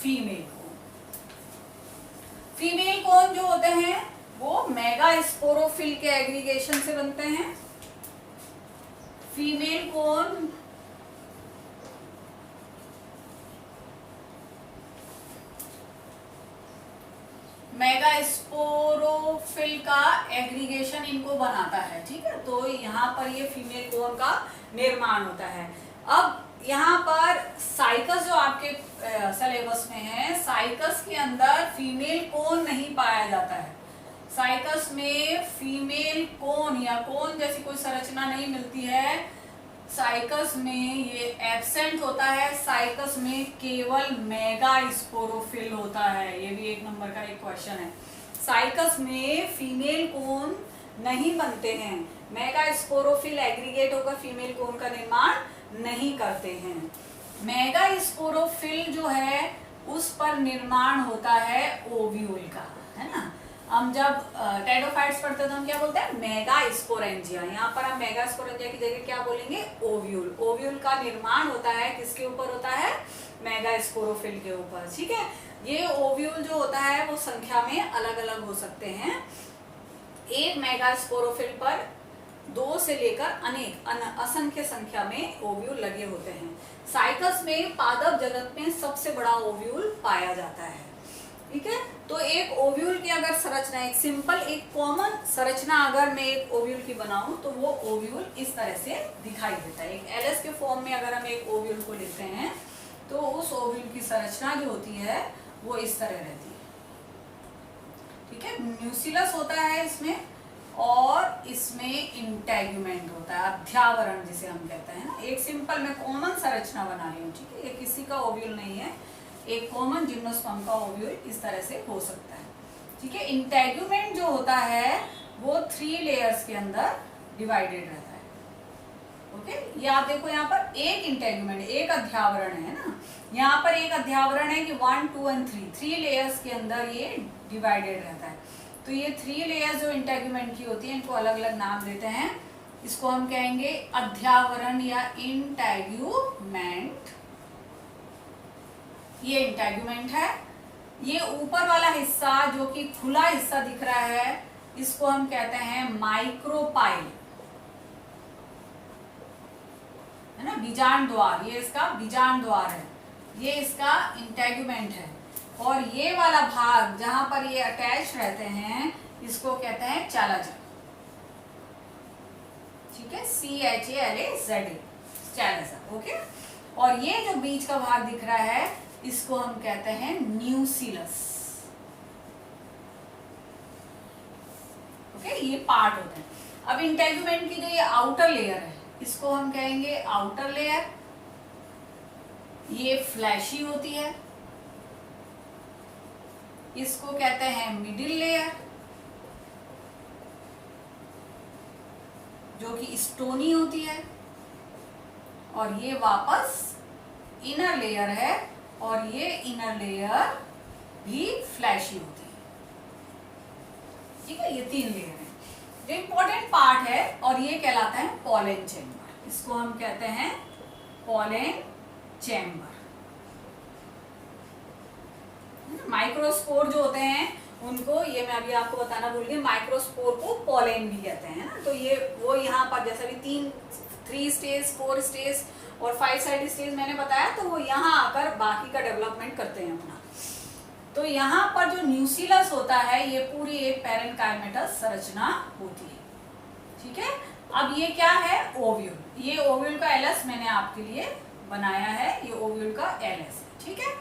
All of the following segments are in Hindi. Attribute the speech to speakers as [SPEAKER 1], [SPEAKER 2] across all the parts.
[SPEAKER 1] Female cone. फीमेल कोन जो होते हैं वो मेगा स्पोरोफिल के एग्रीगेशन से बनते हैं। फीमेल कोन मेगा स्पोरोफिल का एग्रीगेशन इनको बनाता है, ठीक है। तो यहाँ पर ये फीमेल कोन का निर्माण होता है। अब यहाँ पर साइकस जो आपके सिलेबस में है, साइकस के अंदर फीमेल कोन नहीं पाया जाता है। साइकस में फीमेल कोन या कोन जैसी कोई संरचना नहीं मिलती है। साइकस में ये एब्सेंट होता है। साइकस में केवल मेगा स्पोरोफिल होता है। ये भी एक नंबर का एक क्वेश्चन है। साइकस में फीमेल कोन नहीं बनते हैं। मेगा स्पोरोफिल एग्रीगेट होकर फीमेल कोन का निर्माण नहीं करते हैं। मेगा स्पोरोफिल जो है उस पर निर्माण होता है ओव्यूल का, है ना। हम जब टेडोफाइट्स पढ़ते हैं तो हम क्या बोलते हैं, मेगा स्पोरेंजिया। यहाँ पर हम मेगा स्पोरेंजिया की जगह क्या बोलेंगे, ओव्यूल। ओव्यूल का निर्माण होता है किसके ऊपर होता है, मेगा स्पोरोफिल के ऊपर, ठीक है। ये ओव्यूल जो होता है वो संख्या में अलग अलग हो सकते हैं। एक मेगा स्पोरोफिल पर 2 से लेकर अनेक असंख्य संख्या में ओव्यूल लगे होते हैं। साइकस में पादप जगत में सबसे बड़ा ओव्यूल पाया जाता है, ठीक है। तो एक ओव्यूल की अगर संरचना, एक सिंपल एक कॉमन संरचना अगर मैं एक ओव्यूल की बनाऊं तो वो ओव्यूल इस तरह से दिखाई देता है। एक एलएस के फॉर्म में अगर हम एक ओव्यूल को लिखते हैं तो उस ओव्यूल की संरचना जो होती है वो इस तरह रहती है, ठीक है। न्यूक्लियस होता है इसमें और इसमें इंटेगुमेंट होता है, अध्यावरण जिसे हम कहते हैं ना। एक सिंपल मैं कॉमन संरचना बना रही हूँ, ठीक है। ये किसी का ओव्यूल नहीं है, एक कॉमन जिम्नोस्पर्म का ओव्यूल इस तरह से हो सकता है, ठीक है। इंटेगुमेंट जो होता है वो 3 लेयर्स के अंदर डिवाइडेड रहता है, ओके। ये आप देखो यहाँ पर एक इंटेगुमेंट, एक अध्यावरण है ना। यहाँ पर एक अध्यावरण है कि 1, 2 और 3 लेयर्स के अंदर ये डिवाइडेड रहता है। तो ये 3 लेयर्स जो इंटेगुमेंट की होती है इनको अलग अलग नाम देते हैं। इसको हम कहेंगे अध्यावरण या इंटेगुमेंट। ये इंटेगुमेंट है। ये ऊपर वाला हिस्सा जो कि खुला हिस्सा दिख रहा है इसको हम कहते हैं माइक्रोपाइल, है ना, बीजांड द्वार। ये इसका बीजांड द्वार है, ये इसका इंटेगुमेंट है। और ये वाला भाग जहां पर ये अटैच रहते हैं इसको कहते हैं चालाजन, ठीक है, CHALAZA, चालाजन, ओके। और ये जो बीच का भाग दिख रहा है इसको हम कहते हैं न्यूक्लियस, ओके। ये पार्ट होते हैं। अब इंटेगुमेंट की जो ये आउटर लेयर है इसको हम कहेंगे आउटर लेयर। ये फ्लैशी होती है, इसको कहते हैं मिडिल लेयर, जो कि स्टोनी होती है। और ये वापस इनर लेयर है और ये इनर लेयर भी फ्लैशी होती है, ठीक है। ये 3 लेयर है। जो इंपॉर्टेंट पार्ट है और ये कहलाता है पॉलन चैम्बर। इसको हम कहते हैं पॉलन चैम्बर। माइक्रोस्पोर जो होते हैं उनको, ये मैं अभी आपको बताना भूल गई, माइक्रोस्पोर को पॉलन भी कहते हैं ना। तो ये वो यहाँ पर जैसे भी 3 स्टेज, 4 स्टेज और 5 साइड स्टेज मैंने बताया, तो वो यहाँ आकर बाकी का डेवलपमेंट करते हैं अपना। तो यहाँ पर जो न्यूक्लियस होता है ये पूरी एक पैरेन्काइमेटस संरचना होती है, ठीक है। अब ये क्या है, ओव्यूल। ये ओव्यूल का एलएस मैंने आपके लिए बनाया है, ये ओव्यूल का एलएस है, ठीक है।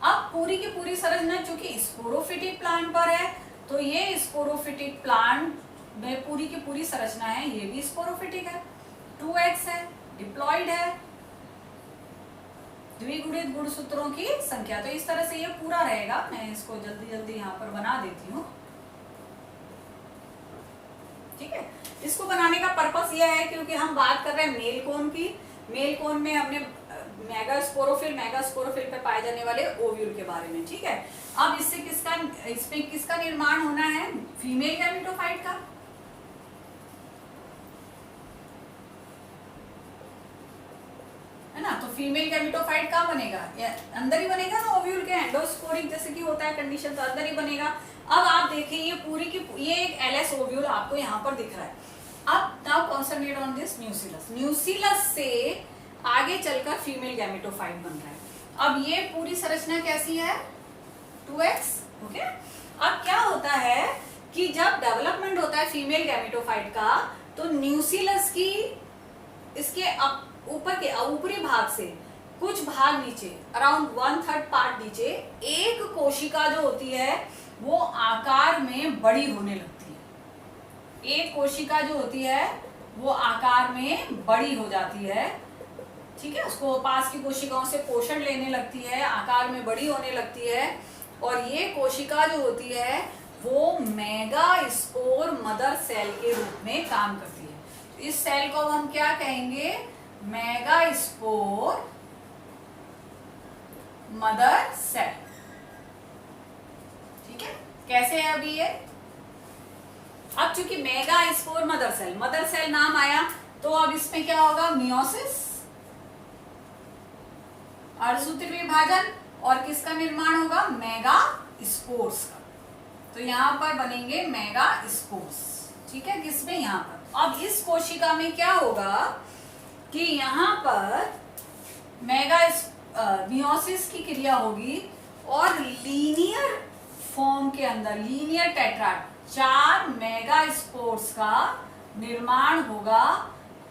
[SPEAKER 1] अब पूरी की पूरी संरचना चूंकि स्पोरोफिटिक प्लांट पर है तो ये स्पोरोफिटिक प्लांट में पूरी की पूरी संरचना है ये भी स्पोरोफिटिक है, 2x है, डिप्लॉइड है, द्विगुणित गुणसूत्रों की संख्या। तो इस तरह से ये पूरा रहेगा। मैं इसको जल्दी जल्दी यहाँ पर बना देती हूँ, ठीक है। इसको बनाने का पर्पस यह है क्योंकि हम बात कर रहे हैं मेल कोन की। मेल कोन में हमने मेगा स्पोरोफिल पे पाए जाने वाले ओव्यूल के बारे में, ठीक है। अब इसमें किसका निर्माण होना है, फीमेल गैमेटोफाइट का, है ना। तो फीमेल गैमेटोफाइट कहाँ बनेगा, अंदर ही बनेगा ना ओव्यूल के, एंडोस्पोरिक जैसे कि होता है कंडीशन, तो अंदर ही बनेगा। अब आप देखिए ये पूरी की ये एक एलएस ओव्यूल आपको यहाँ पर दिख रहा है। अब नाउ कॉन्सेंट्रेट ऑन दिस न्यूसिलस। न्यूसिलस से आगे चलकर फीमेल गैमेटोफाइट बन रहा है। अब ये पूरी संरचना कैसी है, 2x। ओके, अब क्या होता है कि जब डेवलपमेंट होता है फीमेल गैमेटोफाइट का, तो न्यूसिलस की इसके ऊपर के ऊपरी भाग से कुछ भाग नीचे, अराउंड 1/3 पार्ट नीचे, एक कोशिका जो होती है वो आकार में बड़ी होने लगती है। एक कोशिका जो होती है वो आकार में बड़ी हो जाती है, ठीक है। उसको पास की कोशिकाओं से पोषण लेने लगती है, आकार में बड़ी होने लगती है, और ये कोशिका जो होती है वो मेगास्पोर मदर सेल के रूप में काम करती है। इस सेल को हम क्या कहेंगे, मेगास्पोर मदर सेल, ठीक है। कैसे है अभी ये, अब चूंकि मेगास्पोर मदर सेल नाम आया, तो अब इसमें क्या होगा, मियोसिस, अर्धसूत्री विभाजन, और किसका निर्माण होगा, मेगास्पोर्स का। तो यहाँ पर बनेंगे मेगास्पोर्स, ठीक है, किसमें, यहाँ पर। अब इस कोशिका में क्या होगा कि यहाँ पर मियोसिस की क्रिया होगी, और लीनियर फॉर्म के अंदर, लीनियर टेट्राड, 4 मेगास्पोर्स का निर्माण होगा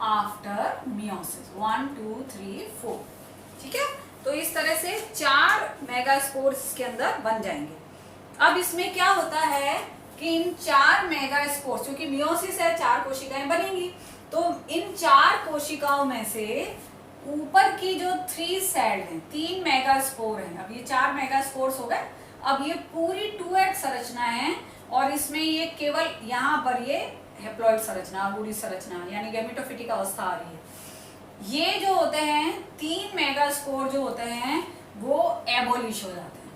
[SPEAKER 1] आफ्टर मियोसिस, 1 2 3 4, ठीक है। तो इस तरह से 4 मेगास्पोर्स के अंदर बन जाएंगे। अब इसमें क्या होता है कि इन 4 मेगास्पोर्स, क्योंकि मियोसिस है, 4 कोशिकाएं बनेंगी, तो इन 4 कोशिकाओं में से ऊपर की जो 3 सेल हैं, 3 मेगास्पोर हैं, अब ये 4 मेगास्पोर्स हो गए। अब ये पूरी 2x संरचना है, और इसमें ये केवल यहाँ पर ये हेप्लॉइड संरचना, अगूढ़ी संरचना, यानी गैमेटोफिटिक अवस्था आ रही है। ये जो होते हैं 3 मेगास्पोर जो होते हैं वो एबोलिश हो जाते हैं,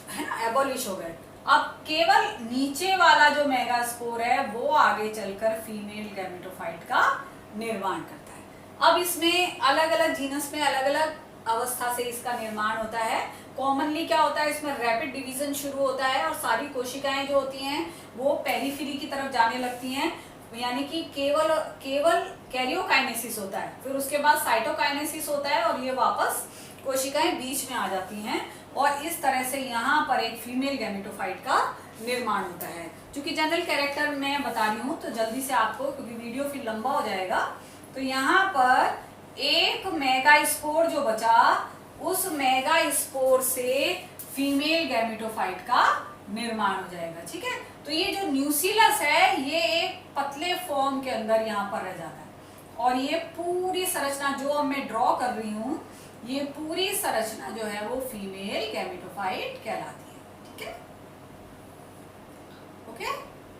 [SPEAKER 1] है ना, एबोलिश हो गए। अब केवल नीचे वाला जो मेगास्पोर है वो आगे चलकर फीमेल गैमेटोफाइट का निर्माण करता है। अब इसमें अलग अलग जीनस में अलग अलग अवस्था से इसका निर्माण होता है। कॉमनली क्या होता है, इसमें रैपिड डिवीजन शुरू होता है, और सारी कोशिकाएं जो होती हैं वो पेरिफेरी की तरफ जाने लगती हैं, यानी कि केवल कैरियोकाइनेसिस होता है, फिर उसके बाद साइटोकाइनेसिस होता है, और ये वापस कोशिकाएं बीच में आ जाती हैं, और इस तरह से यहाँ पर एक फीमेल गैमेटोफाइट का निर्माण होता है। क्योंकि जनरल कैरेक्टर मैं बता रही हूँ तो जल्दी से आपको, क्योंकि वीडियो फिर लंबा हो जाएगा, तो यहाँ पर एक मेगास्पोर जो बचा, उस मेगास्पोर से फीमेल गैमेटोफाइट का निर्माण हो जाएगा, ठीक है। तो ये जो न्यूसिलस है ये एक पतले फॉर्म के अंदर यहाँ पर रह जाता है, और ये पूरी संरचना जो अब मैं ड्रॉ कर रही हूँ, ये पूरी संरचना जो है वो फीमेल गैमेटोफाइट कहलाती है, ठीक है। ओके,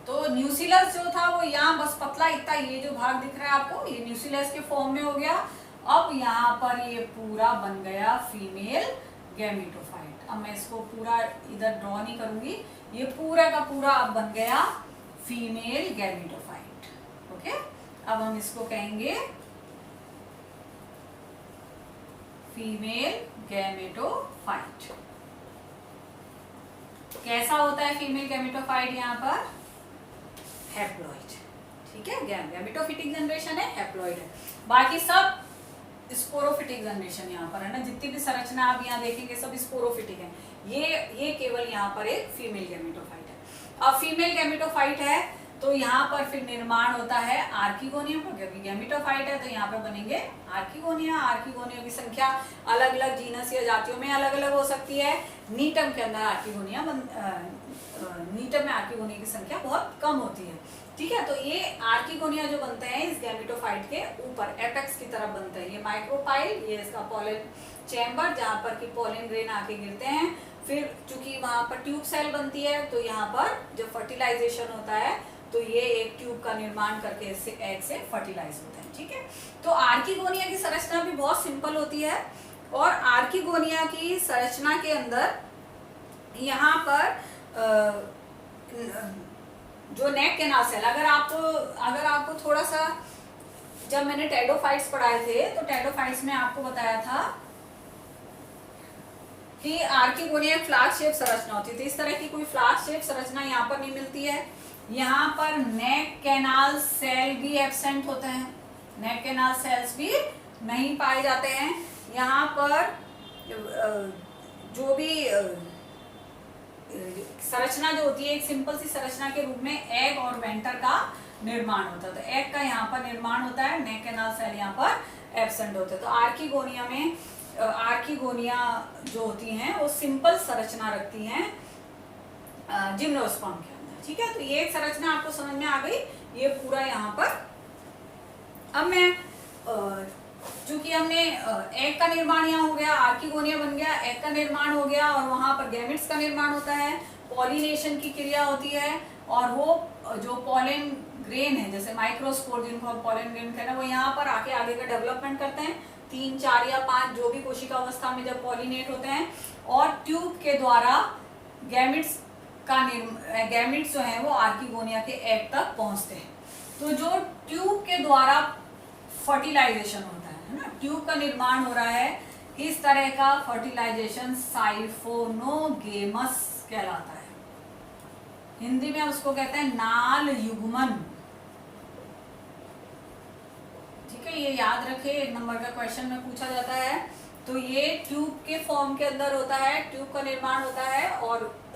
[SPEAKER 1] तो न्यूसिलस जो था वो यहाँ बस पतला इतना, ये जो भाग दिख रहा है आपको, ये न्यूसिलस के फॉर्म में हो गया। अब यहाँ पर ये पूरा बन गया फीमेल गैमेटोफाइट। अब मैं इसको पूरा इधर ड्रॉ नहीं करूंगी, ये पूरा का पूरा अब बन गया फीमेल गैमेटोफाइट। ओके, अब हम इसको कहेंगे फीमेल गैमेटोफाइट। कैसा होता है फीमेल गैमेटोफाइट, यहाँ पर हैप्लॉइड, ठीक है। गैमेटोफिटिक जनरेशन है, हैप्लॉइड है, बाकी सब स्पोरोफिटिक जनरेशन यहाँ पर है ना। जितनी भी संरचना आप यहाँ देखेंगे सब स्पोरोफिटिक है, ये केवल यहाँ पर एक फीमेल गैमेटोफाइट है। अब फीमेल गैमेटोफाइट है तो यहाँ पर फिर निर्माण होता है आर्किगोनियम, क्योंकि गैमेटोफाइट है तो यहाँ पे बनेंगे आर्किगोनिया। आर्किगोनिया की संख्या अलग अलग जीनस या जातियों में अलग अलग हो सकती है। नीटम के अंदर आर्किगोनिया नीटम में आर्किगोनिया की संख्या बहुत कम होती है, ठीक है। तो ये आर्किगोनिया जो बनते हैं इस गैमेटोफाइट के ऊपर एपेक्स की तरफ बनते हैं। ये माइक्रोपाइल, ये इसका पोलन चैम्बर जहाँ पर कि पोलन ग्रेन आके गिरते हैं। फिर चूंकि वहां पर ट्यूब सेल बनती है तो यहाँ पर जब फर्टिलाइजेशन होता है तो ये एक ट्यूब का निर्माण करके इससे एग से फर्टिलाइज होता है, ठीक है। तो आर्किगोनिया की संरचना भी बहुत सिंपल होती है, और आर्किगोनिया की संरचना के अंदर यहाँ पर जो नेक कैनाल सेल, अगर आपको थोड़ा सा जब मैंने टेडोफाइट्स पढ़ाए थे तो टेडोफाइट्स में आपको बताया था कि आर्किगोनिया फ्लास्क शेप संरचना होती है। तो इस तरह की कोई फ्लास्क शेप संरचना यहाँ पर नहीं मिलती है। यहाँ पर नेक कैनाल सेल भी एब्सेंट होते हैं, नेक कैनाल सेल्स भी नहीं पाए जाते हैं। यहाँ पर जो भी संरचना जो होती है एक सिंपल सी संरचना के रूप में एग और वेंटर का निर्माण होता है। तो एग का यहाँ पर निर्माण होता है, नेक कैनाल सेल यहाँ पर एब्सेंट होते हैं। तो आर्किगोनिया में आर्किगोनिया जो होती हैं वो सिंपल संरचना रखती हैं जिम्नोस्पर्म के अंदर। ठीक है, तो ये एक संरचना आपको समझ में आ गई। ये पूरा यहाँ पर अब मैं चूंकि हमने एग का निर्माण यहाँ हो गया, आर्किगोनिया बन गया, एग का निर्माण हो गया और वहां पर गैमेट्स का निर्माण होता है, पॉलिनेशन की क्रिया होती है और वो जो पॉलन ग्रेन है जैसे माइक्रोस्पोर जिनको हम पॉलन ग्रेन कहते हैं वो यहाँ पर आके आगे का डेवलपमेंट करते हैं। 3, 4 या 5 जो भी कोशिका अवस्था में जब पॉलिनेट होते हैं और ट्यूब के द्वारा गैमेट्स जो है वो आर्किगोनिया के एग तक पहुंचते हैं। तो जो ट्यूब के द्वारा फर्टिलाइजेशन होता है ना, ट्यूब का निर्माण हो रहा है, इस तरह का फर्टिलाइजेशन साइफोनोगेमस कहलाता है। हिंदी में उसको कहते हैं नाल युग्मन। ठीक है, ये याद रखे, 1 नंबर का क्वेश्चन में पूछा जाता है। तो ये ट्यूब के फॉर्म के अंदर होता है, ट्यूब का निर्माण होता है और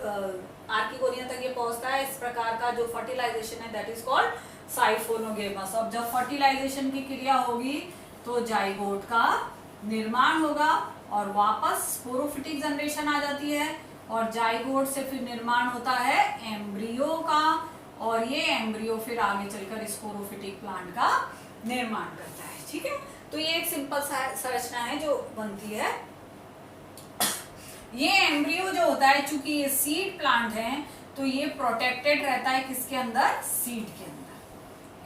[SPEAKER 1] आर्किगोनिया तक ये पहुंचता है। इस प्रकार का जो फर्टिलाइजेशन है दैट इज कॉल्ड साइफोनोगेमस। अब जब फर्टिलाइजेशन की क्रिया होगी तो जाइगोट का निर्माण होगा और वापस स्पोरोफिटिक जनरेशन आ जाती है और जाइगोट से फिर निर्माण होता है एम्ब्रियो का और ये एम्ब्रियो फिर आगे चलकर स्पोरोफिटिक प्लांट का निर्माण करता है। ठीक है, तो ये एक सिंपल संरचना है जो बनती है। ये एम्ब्रियो जो होता है, चूंकि ये सीड प्लांट है तो ये प्रोटेक्टेड रहता है किसके अंदर, सीड के अंदर।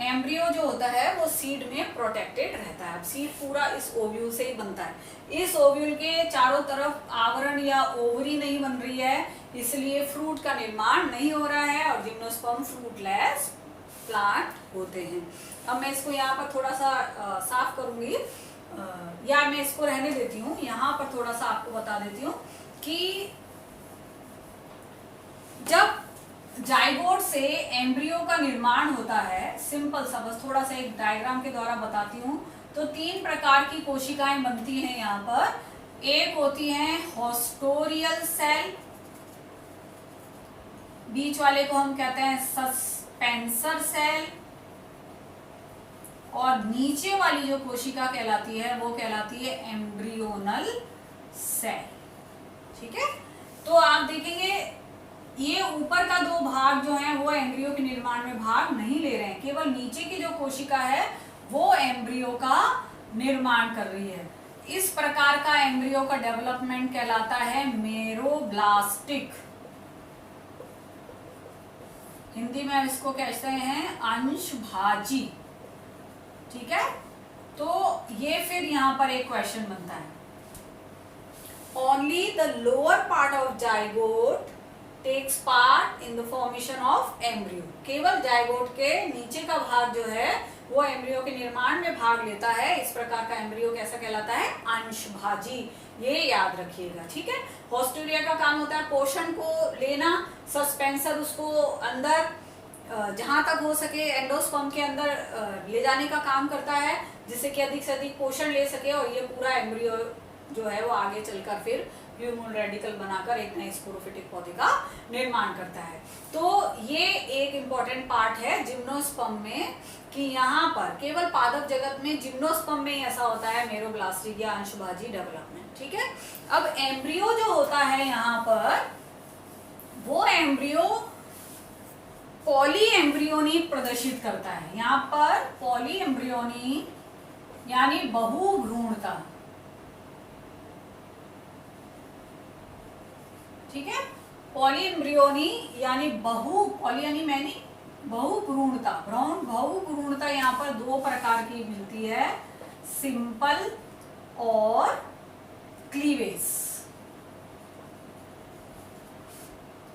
[SPEAKER 1] एम्ब्रियो जो होता है वो सीड में प्रोटेक्टेड रहता है। अब सीड पूरा इस ओव्यूल से ही बनता है। इस ओव्यूल के चारों तरफ आवरण या ओवरी नहीं बन रही है, इसलिए फ्रूट का निर्माण नहीं हो रहा है और जिम्नोस्पर्म फ्रूटलेस प्लांट होते हैं। अब मैं इसको यहाँ पर थोड़ा सा साफ करूंगी या मैं इसको रहने देती हूँ। यहाँ पर थोड़ा सा आपको बता देती हूँ कि जब जाइगोट से एम्ब्रियो का निर्माण होता है, सिंपल सा बस थोड़ा सा एक डायग्राम के द्वारा बताती हूँ। तो 3 प्रकार की कोशिकाएं बनती हैं यहाँ पर। एक होती हैं होस्टोरियल सेल, बीच वाले को हम कहते हैं सस्पेंसर सेल और नीचे वाली जो कोशिका कहलाती है वो कहलाती है एम्ब्रियोनल सेल। ठीक है, तो आप देखेंगे ये ऊपर का 2 भाग जो हैं वो एम्ब्रियो के निर्माण में भाग नहीं ले रहे हैं, केवल नीचे की जो कोशिका है वो एम्ब्रियो का निर्माण कर रही है। इस प्रकार का एम्ब्रियो का डेवलपमेंट कहलाता है मेरोब्लास्टिक। हिंदी में इसको कहते हैं अंशभाजी। ठीक है, तो ये फिर यहां पर एक क्वेश्चन बनता है, only the lower part of zygote takes part in the formation of embryo. केवल जाइगोट के नीचे का भाग जो है वो एम्ब्रियो के निर्माण में भाग लेता है। इस प्रकार का एम्ब्रियो कैसा कहलाता है, अंशभाजी। ये याद रखिएगा। ठीक है, होस्टोरिया का काम होता है पोषण को लेना, सस्पेंसर उसको अंदर जहां तक हो सके एंडोस्पर्म के अंदर ले जाने का काम करता है जिससे कि अधिक से अधिक पोषण ले सके और ये पूरा एम्ब्रियो जो है वो आगे चलकर फिर ह्यूमन रेडिकल बनाकर एक नए स्पोरोफिटिक पौधे का निर्माण करता है। तो ये एक इम्पॉर्टेंट पार्ट है जिम्नोस्पर्म में कि यहाँ पर केवल पादप जगत में जिम्नोस्पर्म में ऐसा होता है मेरोब्लास्टिक या अंशभाजी डेवलपमेंट। ठीक है, अब एम्ब्रियो जो होता है यहाँ पर वो एम्ब्रियो पॉली एम्ब्रियोनी प्रदर्शित करता है। यहाँ पर पॉली एम्ब्रियोनी यानी बहुभ्रूणता। ठीक है, पॉली एम्ब्रियोनी यानी पॉली यानी मैनी बहुभ्रूणता। बहुभ्रूणता यहाँ पर 2 प्रकार की मिलती है, सिंपल और क्लीवेज।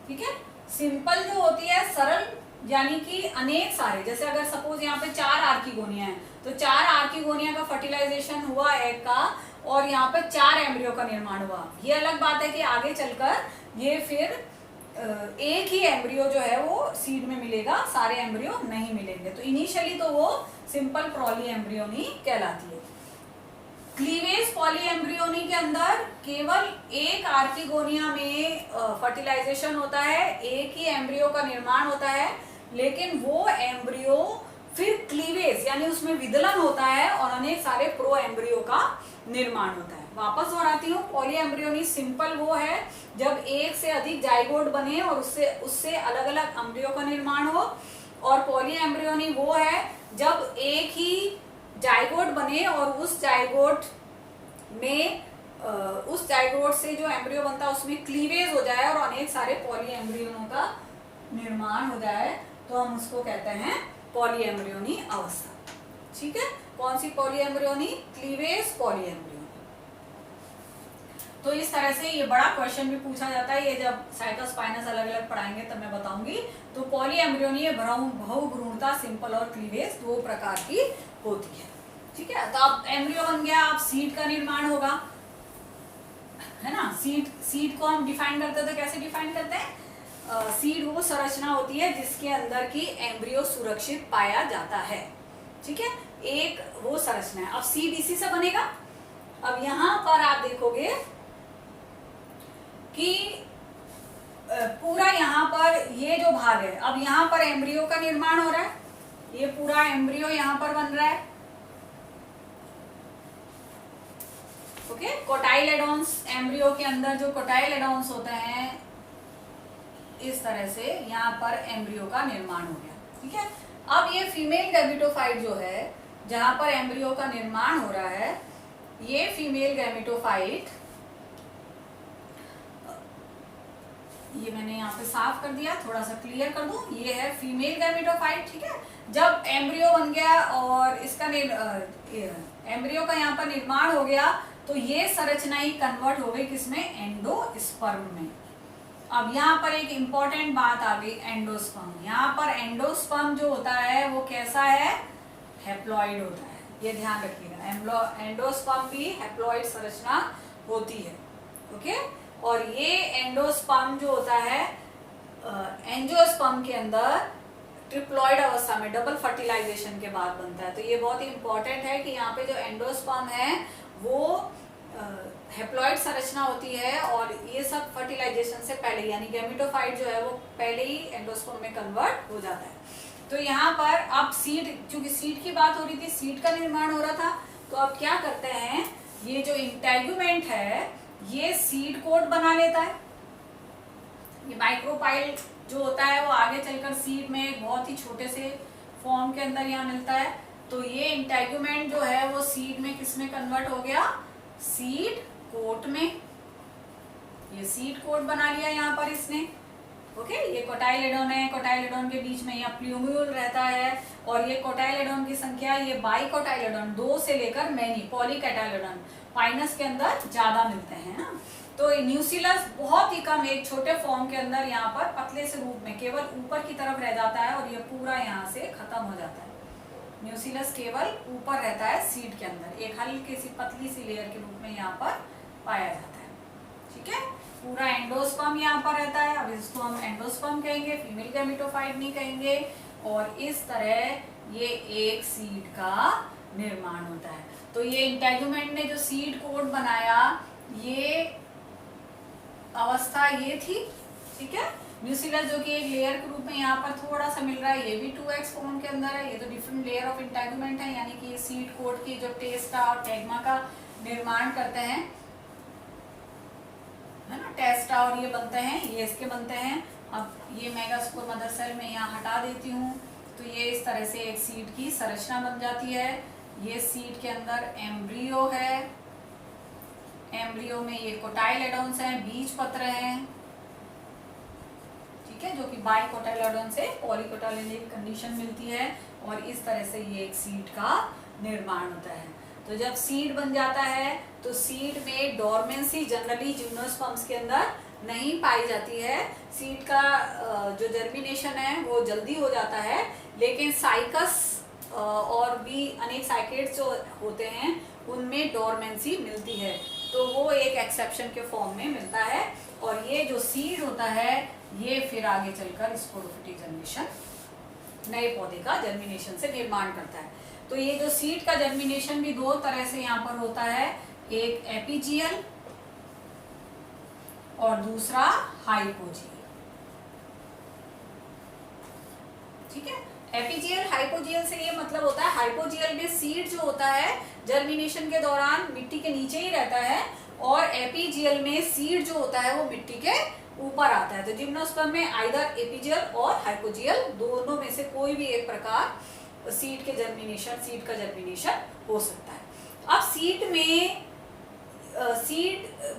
[SPEAKER 1] ठीक है, सिंपल जो होती है सरल यानी कि अनेक सारे, जैसे अगर सपोज यहाँ पे 4 आर्किगोनिया है तो 4 आर्किगोनिया का फर्टिलाइजेशन हुआ एग का, और यहाँ पे 4 एम्ब्रियो का निर्माण हुआ। ये अलग बात है कि आगे चलकर ये फिर एक ही एम्ब्रियो जो है वो सीड में मिलेगा, सारे एम्ब्रियो नहीं मिलेंगे। तो इनिशियली तो वो सिंपल पॉली एम्ब्रियोनी कहलाती है। क्लीवेज पॉली एम्ब्रियोनी के अंदर केवल एक आर्किगोनिया में फर्टिलाइजेशन होता है, एक ही एम्ब्रियो का निर्माण होता है, लेकिन वो एम्ब्रियो फिर क्लीवेज यानी उसमें विदलन होता है और अनेक सारे प्रो एम्ब्रियो का निर्माण होता है। वापस दोहराती हूँ, पॉली एम्ब्रियोनी सिंपल वो है जब एक से अधिक जाइगोट बने और उससे अलग अलग एम्ब्रियो का निर्माण हो, और पॉली एम्ब्रियोनी वो है जब एक ही जाइगोट बने और उस जाइगोट से जो एम्ब्रियो बनता है उसमें क्लीवेज हो जाए और अनेक सारे पॉली एम्ब्रियोनों का निर्माण हो जाए, तो हम उसको कहते हैं पॉली एम्ब्रियोनी अवस्था। ठीक है, कौन सी poly embryony? Cleavage poly embryony. तो इस तरह से ये बड़ा क्वेश्चन भी पूछा जाता है, ये जब साइटोस्पाइनस अलग अलग पढ़ाएंगे तब मैं बताऊंगी। तो पॉली एम्ब्रियोनी बहुभ्रूणता सिंपल और क्लीवेज दो प्रकार की होती है। ठीक है, तो अब एम्ब्रियो बन गया, अब सीड का निर्माण होगा, है ना। सीड को हम डिफाइन करते हैं, तो कैसे डिफाइन करते हैं? सीड वो संरचना होती है जिसके अंदर की एम्ब्रियो सुरक्षित पाया जाता है। ठीक है, एक वो संरचना है। अब सीड इसी से बनेगा। अब यहाँ पर आप देखोगे कि पूरा यहाँ पर ये जो भाग है, अब यहाँ पर एम्ब्रियो का निर्माण हो रहा है, ये पूरा एम्ब्रियो यहाँ पर बन रहा है। ओके, कोटाइलेडोन्स, एम्ब्रियो के अंदर जो कोटाइलेडोन्स होते हैं, इस तरह से यहाँ पर एम्ब्रियो का निर्माण हो गया। ठीक है, अब ये फीमेल गैमेटोफाइट जो है, जहां पर एम्ब्रियो का निर्माण हो रहा है, ये फीमेल गैमेटोफाइट, ये मैंने यहाँ पे साफ कर दिया, थोड़ा सा क्लियर कर दूं, ये है फीमेल गैमेटोफाइट। ठीक है, जब एम्ब्रियो बन गया और इसका एम्ब्रियो का यहाँ पर निर्माण हो गया, तो ये संरचना ही कन्वर्ट हो गई किसमें? एंडोस्पर्म में। अब यहाँ पर एक इंपॉर्टेंट बात आ गई, एंडोस्पर्म। यहाँ पर एंडोस्पर्म जो होता है वो कैसा है? हैप्लॉइड होता है, ये ध्यान रखिएगा। एंडोस्पर्म भी हैप्लॉइड संरचना होती है। ओके, और ये एंडोस्पर्म जो होता है एंजियोस्पर्म के अंदर ट्रिप्लॉइड अवस्था में डबल फर्टिलाइजेशन के बाद बनता है। तो ये बहुत ही इंपॉर्टेंट है कि यहाँ पे जो एंडोस्पर्म है वो हैप्लॉइड संरचना होती है, और ये सब फर्टिलाइजेशन से पहले, यानी गैमेटोफाइट जो है वो पहले ही एंडोस्पर्म में कन्वर्ट हो जाता है। तो यहाँ पर अब सीड, चूंकि सीड की बात हो रही थी, सीड का निर्माण हो रहा था, तो अब क्या करते हैं, ये जो इंटेगुमेंट है ये सीड कोट बना लेता है। ये माइक्रोपाइल जो होता है वो आगे चलकर सीड में एक बहुत ही छोटे से फॉर्म के अंदर यहाँ मिलता है। तो ये इंटेगुमेंट जो है वो सीड में किसमें कन्वर्ट हो गया? सीड कोट में। ये सीड कोट बना लिया यहाँ पर इसने। ओके, ये कोटाइलेडोन है, कोटाइलेडोन के बीच में यहाँ प्लूम्यूल रहता है, और ये कोटाइलेडोन की संख्या, ये बाइकोटाइलेडोन 2 से लेकर मैनी, पॉलीकोटाइलेडोन पाइनस के अंदर ज्यादा मिलते हैं ना। तो न्यूसिलस बहुत ही कम, एक छोटे फॉर्म के अंदर यहाँ पर पतले से रूप में केवल ऊपर की तरफ रह जाता है, और ये पूरा यहाँ से खत्म हो जाता है। न्यूसिलस केवल ऊपर रहता है सीड के अंदर, एक हल्की सी पतली सी लेयर के रूप में यहाँ पर पाया जाता है। ठीक है, पूरा एंडोस्पर्म यहाँ पर रहता है। अब इसको हम एंडोस्पर्म कहेंगे, फीमेल गैमेटोफाइट नहीं कहेंगे। और इस तरह ये एक सीड का निर्माण होता है। तो ये इंटेगुमेंट ने जो सीड कोट बनाया, ये अवस्था ये थी। ठीक है, न्यूसिलस जो कि एक लेयर के रूप में यहाँ पर थोड़ा सा मिल रहा है, ये भी 2x फॉर्म के अंदर है। ये तो डिफरेंट लेयर ऑफ इंटेगुमेंट है, यानी कि सीड कोट की जो टेस्टा और टेग्मा का निर्माण करते हैं, है ना, टेस्टा और ये बनते हैं, ये इसके बनते हैं। अब ये मेगास्पोर मदर सेल में यहाँ हटा देती हूँ, तो ये इस तरह से एक सीड की संरचना बन जाती है। ये सीड के अंदर एम्ब्रियो है, एम्ब्रियो में ये कोटाइलेडोन्स हैं, बीज पत्र हैं, ठीक है, जो कि बाइकोटाइलेडोन से पॉलीकोटाइलेडोन कंडीशन मिलती है, और इस तरह से ये एक सीड का निर्माण होता है। तो जब सीड बन जाता है तो सीड में डोर्मेंसी जनरली जिम्नोस्पर्म्स के अंदर नहीं पाई जाती है। सीड का जो जर्मिनेशन है वो जल्दी हो जाता है, लेकिन साइकस और भी अनेक साइकेट्स जो होते हैं उनमें डोरमेंसी मिलती है, तो वो एक एक्सेप्शन के फॉर्म में मिलता है। और ये जो सीड होता है ये फिर आगे चलकर स्पोरोफिटिक जर्मिनेशन, नए पौधे का जर्मिनेशन से निर्माण करता है। तो ये जो सीड का जर्मिनेशन भी दो तरह से यहाँ पर होता है, एक एपीजियल और दूसरा हाइपोजियल। ठीक है, एपीजियल हाइपोजियल से ये मतलब होता है, हाइपोजियल में सीड जो होता है जर्मिनेशन के दौरान मिट्टी के नीचे ही रहता है, और एपीजियल में सीड जो होता है वो मिट्टी के ऊपर आता है। तो जिम्नोस्पर्म में आइदर एपीजियल और हाइपोजियल दोनों में से कोई भी एक प्रकार सीड का जर्मिनेशन हो सकता है। अब सीड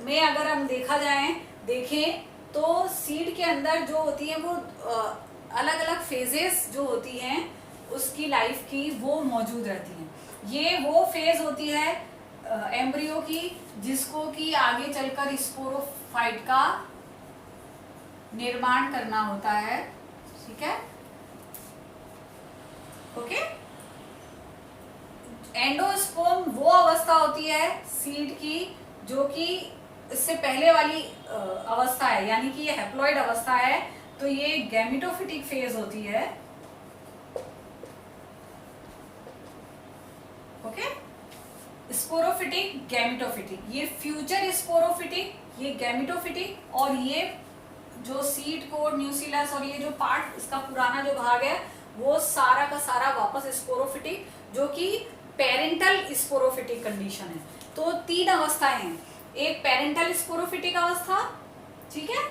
[SPEAKER 1] में अगर हम देखें तो सीड के अंदर जो होती है वो अलग अलग फेजेस जो होती हैं उसकी लाइफ की वो मौजूद रहती हैं। ये वो फेज होती है एम्ब्रियो की जिसको कि आगे चलकर स्पोरोफाइट का निर्माण करना होता है। ठीक है, ओके। एंडोस्पर्म वो अवस्था होती है सीड की जो कि इससे पहले वाली अवस्था है, यानी कि ये हैप्लॉइड अवस्था है, तो ये गैमेटोफिटिक फेज होती है। ओके, स्पोरोफिटिक, गैमेटोफिटिक, ये फ्यूचर स्पोरोफिटिक, ये गैमेटोफिटिक, और ये जो सीड कोड न्यूक्लियस और ये जो पार्ट इसका पुराना जो भाग है वो सारा का सारा वापस स्पोरोफिटिक, जो कि पेरेंटल स्पोरोफिटिक कंडीशन है। तो तीन अवस्थाएं हैं, एक पेरेंटल स्पोरोफिटिक अवस्था, ठीक है,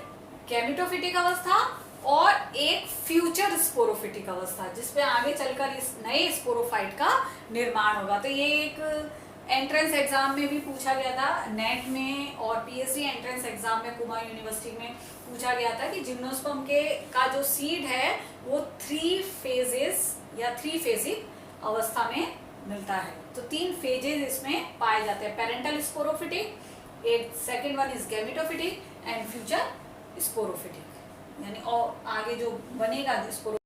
[SPEAKER 1] गैमेटोफिटिक अवस्था, और एक फ्यूचर स्पोरोफिटिक अवस्था जिसपे आगे चलकर इस नए स्पोरोफाइट का निर्माण होगा। तो ये एक एंट्रेंस एग्जाम में भी पूछा गया था, नेट में और पीएचडी एंट्रेंस एग्जाम में कुमाऊं यूनिवर्सिटी में पूछा गया था कि जिम्नोस्पर्म का जो सीड है वो 3 फेजेस या 3 फेजिक अवस्था में मिलता है। तो 3 फेजेस इसमें पाए जाते हैं, पेरेंटल स्पोरोफिटिक, एक second one is gametophytic and future sporophytic, यानी और आगे जो बनेगा स्पोरो